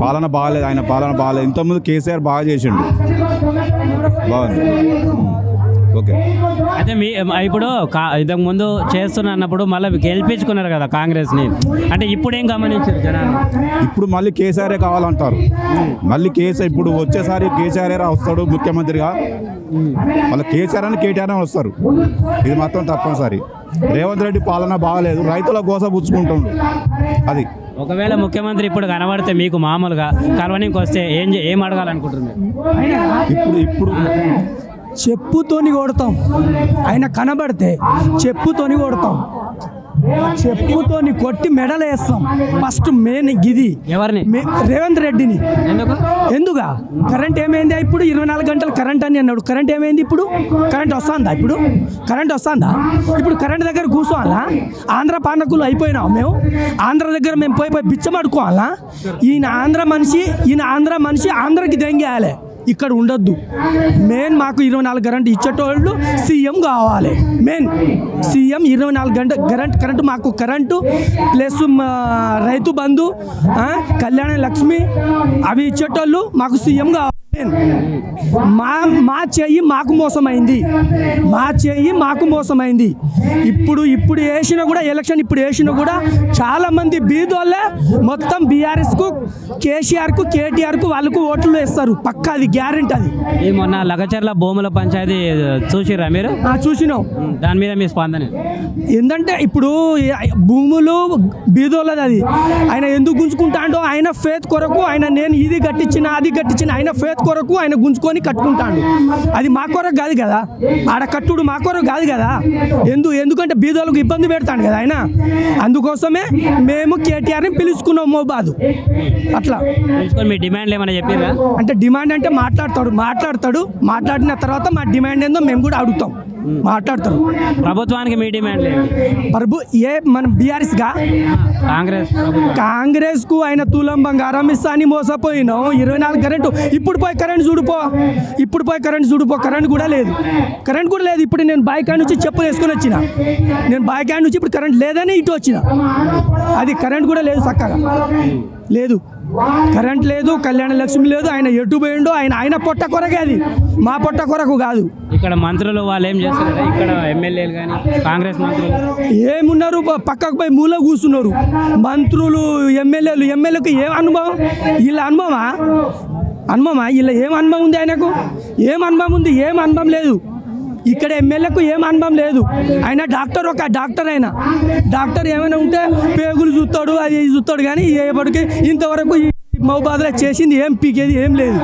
పాలన బాగాలేదు, ఆయన పాలన బాగాలేదు. ఇంతకుముందు కేసీఆర్ బాగా చేసిండు, బాగుంది. ఓకే. అయితే ఇప్పుడు ఇంతకు ముందు చేస్తున్నప్పుడు మళ్ళీ గెలిపించుకున్నారు కదా కాంగ్రెస్ని, అంటే ఇప్పుడు ఏం గమనించారు జనాలు? ఇప్పుడు మళ్ళీ కేసీఆరే కావాలంటారు. మళ్ళీ కేసీఆర్ ఇప్పుడు వచ్చేసారి కేసీఆర్ వస్తాడు ముఖ్యమంత్రిగా. మళ్ళీ కేసీఆర్ అని కేటీఆర్ అని వస్తారు. ఇది మాత్రం తప్పనిసరి. రేవంత్ రెడ్డి పాలన బాగాలేదు, రైతుల కోసం పుచ్చుకుంటుండు. అది ఒకవేళ ముఖ్యమంత్రి ఇప్పుడు కనబడితే మీకు మామూలుగా కలవనీకి వస్తే ఏం అడగాలనుకుంటున్నారు? ఇప్పుడు చెప్పుతోని కొడతాం. ఆయన కనబడితే చెప్పుతోని కొడతాం, చెప్పుతోని కొట్టి మెడలు వేస్తాం. ఫస్ట్ మెయిన్ గిది. ఎవరిని? రేవంత్ రెడ్డిని. ఎందుగా? కరెంట్ ఏమైంది? ఇప్పుడు 24 గంటలు కరెంట్ అని అన్నాడు. కరెంట్ ఏమైంది? ఇప్పుడు కరెంట్ వస్తుందా? కరెంట్ వస్తుందా? ఇప్పుడు కరెంట్ దగ్గర కూర్చోవాలా? ఆంధ్ర పాలకులు అయిపోయినాం మేము. ఆంధ్ర దగ్గర మేము పోయి బిచ్చం అడుకోవాలా? ఈయన ఆంధ్ర మనిషి ఆంధ్రకి దెంగేయాలి, ఇక్కడ ఉండొద్దు. మెయిన్ మాకు 24 గంటలు ఇచ్చేటోళ్ళు సీఎం కావాలి. మెయిన్ సీఎం 24 గంటలు కరెంటు మాకు కరెంటు ప్లస్ రైతు బంధు, కళ్యాణ లక్ష్మి అవి ఇచ్చేటోళ్ళు మాకు సీఎం కావాలి. మా చెయ్యి మాకు మోసమైంది. ఇప్పుడు వేసినా కూడా ఎలక్షన్ ఇప్పుడు వేసినా కూడా చాలా మంది బీదోళ్ళే మొత్తం బీఆర్ఎస్కు, కేసీఆర్కు, కేటీఆర్కు వాళ్ళకు ఓట్లు వేస్తారు. పక్కా అది గ్యారెంటీ. అది మొన్న లగచర్ల భూముల పంచాయతీ చూసిరా మీరు? చూసినాం. దాని మీద మీ స్పందన ఏంటంటే ఇప్పుడు భూములు బీదోళ్ళది. అది ఆయన ఎందుకు గుంజుకుంటాడో, ఆయన ఫేత్ కొరకు ఆయన నేను ఇది కట్టించిన అది కట్టించిన ఆయన ఫేత్ కొరకు ఆయన గుంజుకొని కట్టుకుంటాడు. అది మా కొరకు కాదు కదా, ఆడ కట్టుడు మా కొరకు కాదు కదా. ఎందుకంటే బీదోళ్ళకు ఇబ్బంది పెడతాడు కదా ఆయన. అందుకోసమే మేము కేటీఆర్ని పిలుచుకున్నాం మోబాదు. అట్లా మీ డిమాండ్లు ఏమైనా చెప్పారా? అంటే డిమాండ్ అంటే మాట్లాడిన తర్వాత మా డిమాండ్ ఏందో మేము కూడా అడుగుతాం. మాట్లాడతారు. ప్రభుత్వానికి మీ డిమాండ్ మనం బీఆర్ఎస్గా కాంగ్రెస్కు ఆయన తులం బంగారం ఇస్తా అని మోసపోయినాం. 24 కరెంటు. ఇప్పుడు పోయి కరెంట్ చూడుపో. కరెంట్ కూడా లేదు. ఇప్పుడు నేను బాయికాడ నుంచి చెప్పులు వేసుకొని వచ్చిన. ఇప్పుడు కరెంట్ లేదని ఇటు వచ్చిన. అది కరెంట్ కూడా లేదు, చక్కగా లేదు. కరెంట్ లేదు, కళ్యాణ లక్ష్మి లేదు. ఆయన ఎటు పోయిండో ఆయన పొట్ట కొరకే, అది మా పొట్ట కొరకు కాదు. ఇక్కడ మంత్రులు వాళ్ళు ఏం చేస్తారు? ఇక్కడ ఎమ్మెల్యేలు కానీ కాంగ్రెస్ మంత్రులు ఏమున్నారు? పక్కకు పోయి మూల కూర్చున్నారు మంత్రులు, ఎమ్మెల్యేలకు ఏం అనుభవం? వీళ్ళ అనుభవమా? వీళ్ళ ఏం అనుభవం ఉంది? ఆయనకు ఏం అనుభవం ఉంది? ఏం అనుభవం లేదు. ఇక్కడ ఎమ్మెల్యేకు ఏం అనుభవం లేదు. ఆయన డాక్టర్ అయినా డాక్టర్ ఏమైనా ఉంటే పేగులు చూస్తాడు, అది చూస్తాడు. కానీ ఇంతవరకు మహబూబాద్లో చేసింది ఏం పీకేది ఏం లేదు.